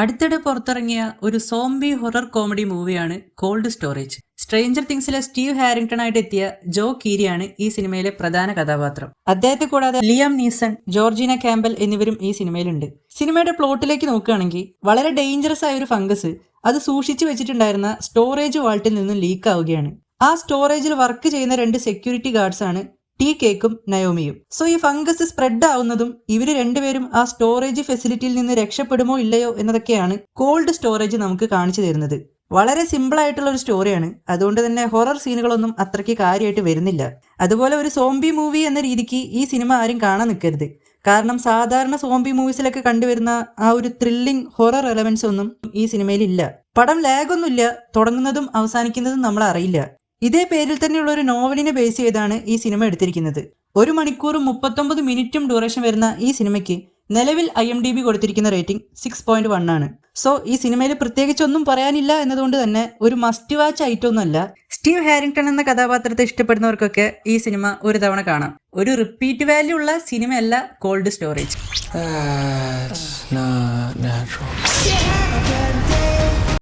അടുത്തിടെ പുറത്തിറങ്ങിയ ഒരു സോംബി ഹൊറർ കോമഡി മൂവിയാണ് കോൾഡ് സ്റ്റോറേജ്. സ്ട്രേഞ്ചർ തിങ്സിലെ സ്റ്റീവ് ഹാരിങ്ടൺ ആയിട്ട് എത്തിയ ജോ കീരിയാണ് ഈ സിനിമയിലെ പ്രധാന കഥാപാത്രം. അദ്ദേഹത്തെ കൂടാതെ ലിയാം നീസൺ, ജോർജീന ക്യാമ്പൽ എന്നിവരും ഈ സിനിമയിലുണ്ട്. സിനിമയുടെ പ്ലോട്ടിലേക്ക് നോക്കുകയാണെങ്കിൽ വളരെ ഡേഞ്ചറസ് ആയ ഒരു ഫംഗസ് അത് സൂക്ഷിച്ചു വെച്ചിട്ടുണ്ടായിരുന്ന സ്റ്റോറേജ് വാൾട്ടിൽ നിന്നും ലീക്ക് ആവുകയാണ്. ആ സ്റ്റോറേജിൽ വർക്ക് ചെയ്യുന്ന 2 സെക്യൂരിറ്റി ഗാർഡ്സ് ആണ് ടി കേക്കും നയോമിയും. സോ ഈ ഫംഗസ് സ്പ്രെഡ് ആവുന്നതും ഇവര് രണ്ടുപേരും ആ സ്റ്റോറേജ് ഫെസിലിറ്റിയിൽ നിന്ന് രക്ഷപ്പെടുമോ ഇല്ലയോ എന്നതൊക്കെയാണ് കോൾഡ് സ്റ്റോറേജ് നമുക്ക് കാണിച്ചു തരുന്നത്. വളരെ സിമ്പിൾ ആയിട്ടുള്ള ഒരു സ്റ്റോറിയാണ്. അതുകൊണ്ട് തന്നെ ഹൊറർ സീനുകളൊന്നും അത്രയ്ക്ക് കാര്യമായിട്ട് വരുന്നില്ല. അതുപോലെ ഒരു സോംബി മൂവി എന്ന രീതിക്ക് ഈ സിനിമ ആരും കാണാൻ നിൽക്കരുത്. കാരണം സാധാരണ സോംബി മൂവീസിലൊക്കെ കണ്ടുവരുന്ന ആ ഒരു ത്രില്ലിംഗ് ഹൊറർ എലമെന്റ്സ് ഒന്നും ഈ സിനിമയിൽ ഇല്ല. പടം ലാഗൊന്നുമില്ല, തുടങ്ങുന്നതും അവസാനിക്കുന്നതും നമ്മൾ അറിയില്ല. ഇതേ പേരിൽ തന്നെയുള്ള ഒരു നോവലിനെ ബേസ് ചെയ്താണ് ഈ സിനിമ എടുത്തിരിക്കുന്നത്. 1 മണിക്കൂറും 39 മിനിറ്റും ഡ്യൂറേഷൻ വരുന്ന ഈ സിനിമയ്ക്ക് നിലവിൽ IMDb കൊടുത്തിരിക്കുന്ന റേറ്റിംഗ് 6.1 ആണ്. സോ ഈ സിനിമയിൽ പ്രത്യേകിച്ചൊന്നും പറയാനില്ല എന്നതുകൊണ്ട് തന്നെ ഒരു മസ്റ്റ് വാച്ച് ഐറ്റമൊന്നുമല്ല. സ്റ്റീവ് ഹാരിങ്ടൺ എന്ന കഥാപാത്രത്തെ ഇഷ്ടപ്പെടുന്നവർക്കൊക്കെ ഈ സിനിമ ഒരു തവണ കാണാം. ഒരു റിപ്പീറ്റ് വാല്യൂ ഉള്ള സിനിമയല്ല കോൾഡ് സ്റ്റോറേജ്.